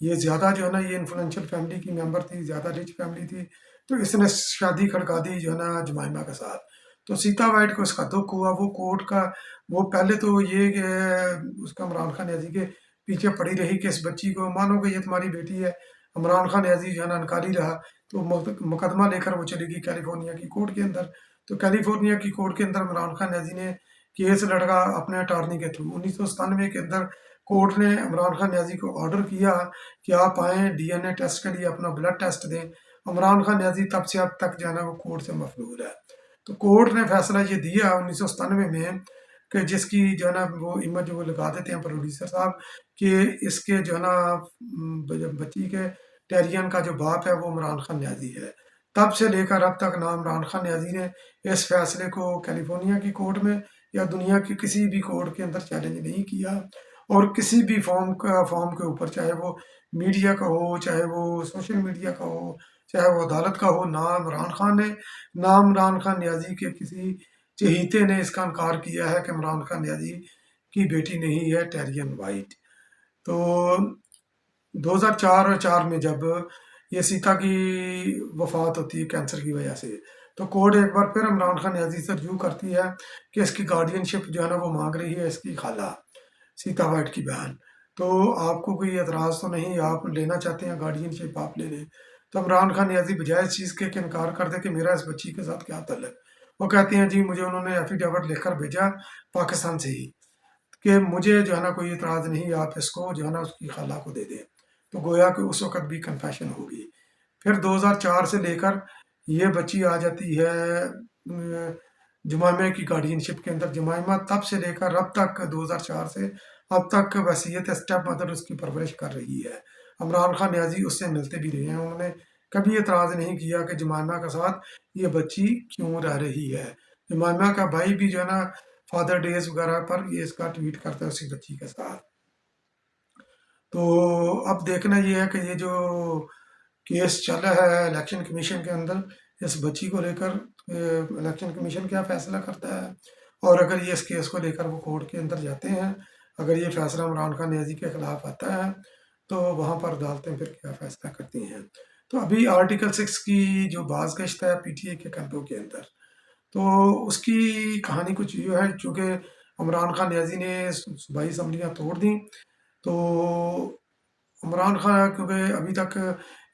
یہ زیادہ جو ہے نا یہ انفلوئنشل فیملی کی ممبر تھی، زیادہ رچ فیملی تھی، تو اس نے شادی کھڑکا دی جو ہے نا جمائمہ کے ساتھ. تو سیتا وائٹ کو اس کا دکھ ہوا. وہ کورٹ کا وہ پہلے تو یہ کہ اس کا عمران خان نیازی کے پیچھے پڑی رہی کہ اس بچی کو مانو کہ یہ تمہاری بیٹی ہے. عمران خان نیازی جو ہے نا انکاری رہا، تو مقدمہ لے کر وہ چلی گئی کیلیفورنیا کی کورٹ کے اندر. تو کیلیفورنیا کی کورٹ کے اندر عمران خان نیازی نے کیس لڑا اپنے اٹارنی کے تھرو. 1997 کے اندر کورٹ نے عمران خان نیازی کو آرڈر کیا کہ آپ آئیں ڈی این اے ٹیسٹ کے لیے اپنا بلڈ ٹیسٹ دیں. عمران خان نیازی تب سے اب تک جو ہے نا وہ کورٹ سے مفرور ہے. تو کورٹ نے فیصلہ یہ دیا 1997 میں کہ جس کی جو ہے نا وہ امیج وہ لگا دیتے ہیں پروڈیوسر صاحب کہ اس کے جو ہے نا بچی کے ٹیرین کا جو باپ ہے وہ عمران خان نیازی ہے. تب سے لے کر اب تک نہ عمران خان نیازی نے اس فیصلے کو کیلیفورنیا کی کورٹ میں یا دنیا کی کسی بھی کورٹ کے اندر چیلنج نہیں کیا، اور کسی بھی فارم کے اوپر، چاہے وہ میڈیا کا ہو، چاہے وہ سوشل میڈیا کا ہو، چاہے وہ عدالت کا ہو، نہ عمران خان نے نہ عمران خان نیازی کے کسی چہیتے نے اس کا انکار کیا ہے کہ عمران خان نیازی کی بیٹی نہیں ہے ٹیرین وائٹ. تو 2004 اور 4 میں جب یہ سیتا کی وفات ہوتی ہے کینسر کی وجہ سے، تو کورٹ ایک بار پھر عمران خان نیازی سے رجوع کرتی ہے کہ اس کی گارڈین شپ جو ہے نا وہ مانگ رہی ہے اس کی خالہ سیتا وائٹ کی بہن. تو آپ کو کوئی اعتراض تو نہیں، آپ لینا چاہتے ہیں گارڈین شپ آپ لے لیں. تو عمران خان نیازی بجائے اس چیز کے کہ انکار کر دے کہ میرا اس بچی کے ساتھ کیا تعلق، وہ کہتے ہیں جی مجھے انہوں نے ایفیڈیوٹ لکھ کر بھیجا پاکستان سے ہی کہ مجھے جو ہے نا کوئی اعتراض نہیں، آپ اس کو جو ہے نا اس کی خالہ کو دے دیں. تو گویا کہ اس وقت بھی کنفیشن ہوگی. پھر 2004 سے لے کر یہ بچی آ جاتی ہے جمائمہ کی گارڈین شپ کے اندر. جمائمہ تب سے لے کر اب تک 2004 سے اب تک وصیت اسٹیپ مدر اس کی پرورش کر رہی ہے. عمران خان نیازی اس سے ملتے بھی رہے ہیں، انہوں نے کبھی اعتراض نہیں کیا کہ جمائمہ کے ساتھ یہ بچی کیوں رہ رہی ہے. جمائمہ کا بھائی بھی جو ہے نا فادر ڈیز وغیرہ پر یہ اس کا ٹویٹ کرتا ہے اسی بچی کے ساتھ. تو اب دیکھنا یہ ہے کہ یہ جو کیس چل رہا ہے الیکشن کمیشن کے اندر اس بچی کو لے کر الیکشن کمیشن کیا فیصلہ کرتا ہے، اور اگر یہ اس کیس کو لے کر وہ کورٹ کے اندر جاتے ہیں، اگر یہ فیصلہ عمران خان نیازی کے خلاف آتا ہے تو وہاں پر عدالتیں پھر کیا فیصلہ کرتی ہیں. تو ابھی آرٹیکل 6 کی جو باز گشت ہے پی ٹی اے کے کیمپوں کے اندر، تو اس کی کہانی کچھ یہ ہے. چونکہ عمران خان نیازی نے صوبائی اسمبلیاں توڑ دیں، تو عمران خان کیونکہ ابھی تک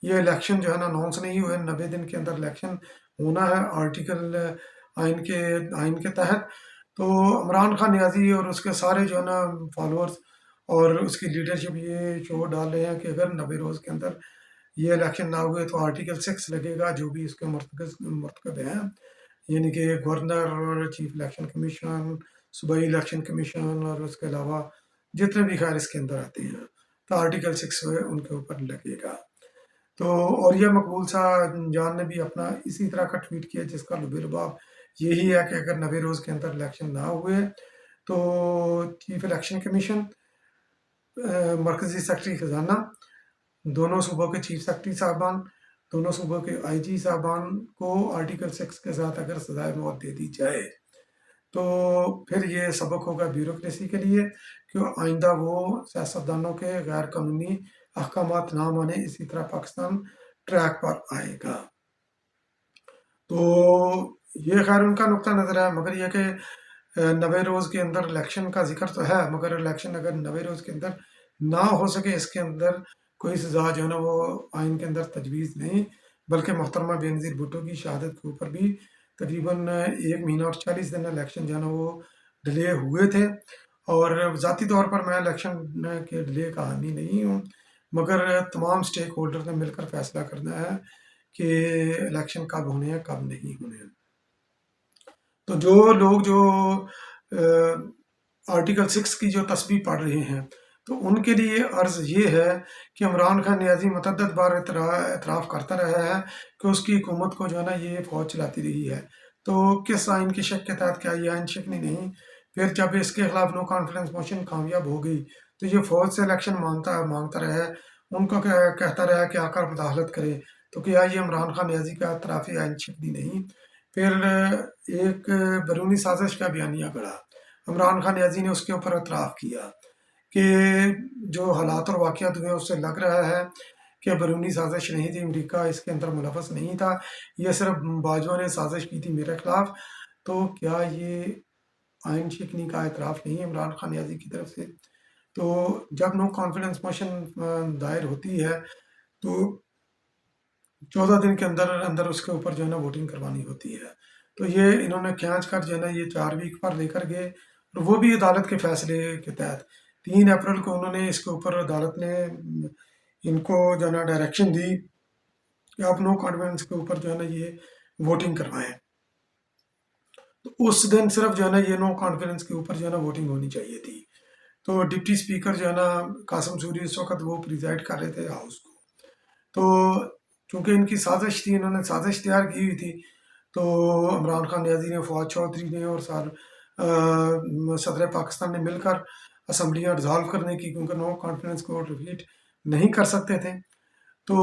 یہ الیکشن جو ہے نا اناؤنس نہیں ہوئے، 90 دن کے اندر الیکشن ہونا ہے آرٹیکل آئین کے تحت. تو عمران خان نیازی اور اس کے سارے جو ہے نا فالوورز اور اس کی لیڈرشپ یہ شور ڈال رہے ہیں کہ اگر 90 روز کے اندر یہ الیکشن نہ ہوئے تو آرٹیکل 6 لگے گا جو بھی اس کے مرتکب ہیں، یعنی کہ گورنر اور چیف الیکشن کمیشن، صوبائی الیکشن کمیشن، اور اس کے علاوہ جتنے بھی خیر اس کے اندر آتے ہیں، تو آرٹیکل 6 ان کے اوپر لگے گا. تو اور یہ مقبول جان نے بھی اپنا اسی طرح کا ٹویٹ کیا جس کا لب لباب یہی ہے کہ اگر 90 روز کے اندر الیکشن نہ ہوئے تو چیف الیکشن کمیشن، مرکزی سیکرٹری خزانہ، دونوں صوبوں کے چیف سیکرٹری صاحبان، دونوں صوبوں کے آئی جی صاحبان کو آرٹیکل 6 کے ساتھ اگر سزائے موت دے دی جائے تو پھر یہ سبق ہوگا بیوروکریسی کے لیے کہ آئندہ وہ سیاستدانوں کے غیر قانونی احکامات نہ مانے. اسی طرح پاکستان ٹریک پر آئے گا. تو یہ خیر ان کا نقطہ نظر ہے، مگر یہ کہ 90 روز کے اندر الیکشن کا ذکر تو ہے، مگر الیکشن اگر 90 روز کے اندر نہ ہو سکے اس کے اندر کوئی سزا جو ہے نا وہ آئین کے اندر تجویز نہیں، بلکہ محترمہ بینظیر بھٹو کی شہادت کے اوپر بھی تقریباً 1 مہینہ اور 40 دن الیکشن جو ہے نا وہ ڈیلے ہوئے تھے. اور ذاتی طور پر میں الیکشن کے ڈیلے کا حامی نہیں ہوں، مگر تمام سٹیک ہولڈر نے مل کر فیصلہ کرنا ہے کہ الیکشن کب ہونے ہیں کب نہیں ہونے ہیں. تو جو لوگ جو آرٹیکل 6 کی جو تسبیح پڑھ رہے ہیں تو ان کے لیے عرض یہ ہے کہ عمران خان نیازی متعدد بار اعتراف کرتا رہا ہے کہ اس کی حکومت کو جو ہے نا یہ فوج چلاتی رہی ہے. تو کس آئین کی شک کے تحت، کیا یہ آئین شکنی نہیں؟ پھر جب اس کے خلاف نو کانفیڈنس موشن کامیاب ہو گئی تو یہ فوج سے الیکشن مانگتا رہا ہے، ان کو کہتا رہا کہ آ کر مداخلت کرے. تو کیا یہ عمران خان نیازی کا اعترافی آئین شکنی نہیں؟ پھر ایک بیرونی سازش کا بیانیہ گڑا، عمران خان نیازی نے اس کے اوپر اعتراف کیا کہ جو حالات اور واقعات ہوئے اس سے لگ رہا ہے کہ بیرونی سازش نہیں تھی، امریکہ اس کے اندر ملوث نہیں تھا، یہ صرف باجوہ نے سازش کی تھی میرے خلاف. تو کیا یہ آئین شکنی کا اعتراف نہیں ہے عمران خان نیازی کی طرف سے؟ تو جب نو کانفیڈنس موشن دائر ہوتی ہے تو 14 دن کے اندر اندر اس کے اوپر جو ہے نا ووٹنگ کروانی ہوتی ہے. تو یہ انہوں نے کھینچ کر جو ہے نا یہ 4 ویک پر لے کر گئے، اور وہ بھی عدالت کے فیصلے کے تحت. 3 اپریل کو انہوں نے اس کے اوپر عدالت نے ان کو جو ہے نا ڈائریکشن دی کہ آپ نو کانفیڈنس کے اوپر جو ہے نا یہ ووٹنگ کروائیں. تو اس دن صرف جو ہے نا یہ نو کانفیڈنس کے اوپر جو ہے نا ووٹنگ ہونی چاہیے تھی. تو ڈپٹی اسپیکر جو ہے نا قاسم سوری اس وقت وہ پریزائڈ کر رہے تھے ہاؤس کو. تو چونکہ ان کی سازش تھی، انہوں نے سازش تیار کی ہوئی تھی، تو عمران خان نیازی نے، فواد چودھری نے اور صدر پاکستان نے مل کر اسمبلیاں ڈیزالو کرنے کی، کیونکہ نو کانفیڈنس کو ریپیٹ نہیں کر سکتے تھے. تو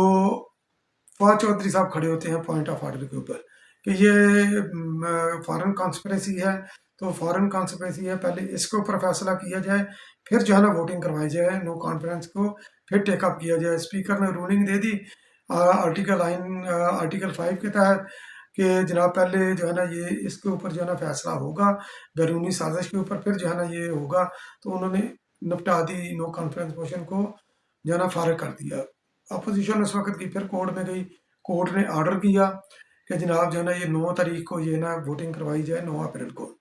فواد چودھری صاحب کھڑے ہوتے ہیں پوائنٹ آف آرڈر کے اوپر کہ یہ فارن کانسپریسی ہے. تو فارن کانسپریسی ہے، پہلے اس کے اوپر فیصلہ کیا جائے، پھر جو ہے نا ووٹنگ کروائی جائے نو کانفیڈنس کو، پھر ٹیک اپ کیا جائے. اسپیکر نے رولنگ دے دی آرٹیکل 5 کے تحت کہ جناب پہلے جو ہے نا یہ اس کے اوپر جو ہے نا فیصلہ ہوگا بیرونی سازش کے اوپر، پھر جو ہے نا یہ ہوگا. تو انہوں نے نپٹا دی نو کانفیڈنس موشن کو جو ہے نا فارغ کر دیا. اپوزیشن اس وقت کی پھر کورٹ میں گئی، کورٹ نے آرڈر کیا کہ جناب جو ہے نا یہ 9 تاریخ کو یہ نا ووٹنگ کروائی جائے، 9 اپریل کو.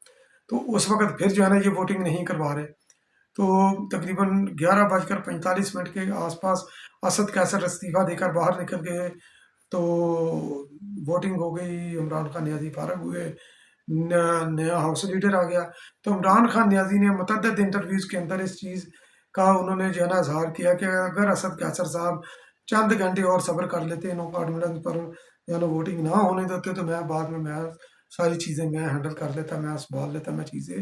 تو اس وقت پھر جو ہے نا یہ ووٹنگ نہیں کروا رہے. تو تقریباً 11:45 کے آس پاس اسد کیسر استعفیٰ دے کر باہر نکل گئے. تو ووٹنگ ہو گئی، عمران خان نیازی فارغ ہوئے، نیا ہاؤس لیڈر آ گیا. تو عمران خان نیازی نے متعدد انٹرویوز کے اندر اس چیز کا انہوں نے جو ہے نا اظہار کیا کہ اگر اسد کیسر صاحب چند گھنٹے اور صبر کر لیتے، نو کانفیڈنس پر جو ہے نا ووٹنگ نہ ہونے دیتے، تو میں بعد میں ساری چیزیں میں ہینڈل کر لیتا، میں سنبھال لیتا، میں چیزیں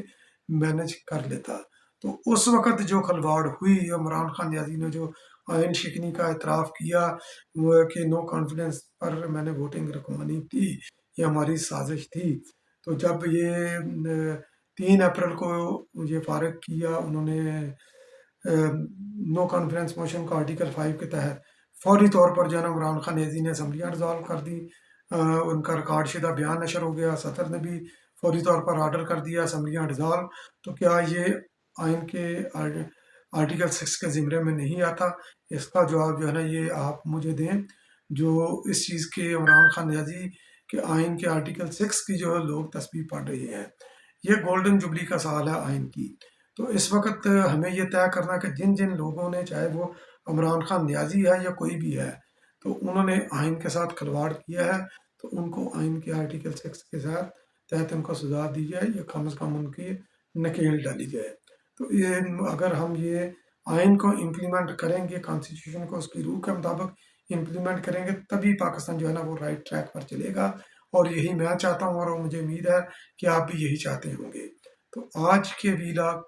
مینج کر لیتا. تو اس وقت جو کھلواڑ ہوئی، عمران خان نیازی نے جو آئین شکنی کا اعتراف کیا وہ کہ نو کانفیڈنس پر میں نے ووٹنگ رکھوانی تھی، یہ ہماری سازش تھی. تو جب یہ 3 اپریل کو یہ فارغ کیا انہوں نے نو کانفیڈنس موشن کو آرٹیکل 5 کے تحت، فوری طور پر جو ہے نا عمران خان نیازی نے اسمبلیاں ڈیزالو کر دی. ان کا ریکارڈ شدہ بیان نشر ہو گیا، صدر نے بھی فوری طور پر آرڈر کر دیا اسمبلیاں ڈیزالو. تو کیا یہ آئین کے آرٹیکل 6 کے زمرے میں نہیں آتا؟ اس کا جواب جو ہے نا یہ آپ مجھے دیں، جو اس چیز کے عمران خان نیازی کے آئین کے آرٹیکل 6 کی جو لوگ تسبیح پڑھ رہے ہیں. یہ گولڈن جبلی کا سوال ہے آئین کی. تو اس وقت ہمیں یہ طے کرنا کہ جن جن لوگوں نے، چاہے وہ عمران خان نیازی ہے یا کوئی بھی ہے، تو انہوں نے آئین کے ساتھ کھلواڑ کیا ہے، تو ان کو آئین کے آرٹیکل 6 کے تحت ان کو سزا دی جائے یا کم از کم ان کی نکیل ڈالی جائے. تو یہ اگر ہم یہ آئین کو امپلیمنٹ کریں گے، کانسٹیٹیوشن کو اس کی روح کے مطابق امپلیمنٹ کریں گے، تبھی پاکستان جو ہے نا وہ رائٹ ٹریک پر چلے گا. اور یہی میں چاہتا ہوں، اور مجھے امید ہے کہ آپ بھی یہی چاہتے ہوں گے. تو آج کے ویلاگ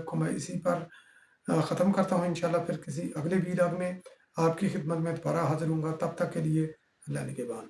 کو میں اسی پر ختم کرتا ہوں. انشاءاللہ پھر کسی اگلے ویلاگ میں آپ کی خدمت میں دوبارہ حاضر ہوں گا. تب تک کے لیے اللہ نگہبان.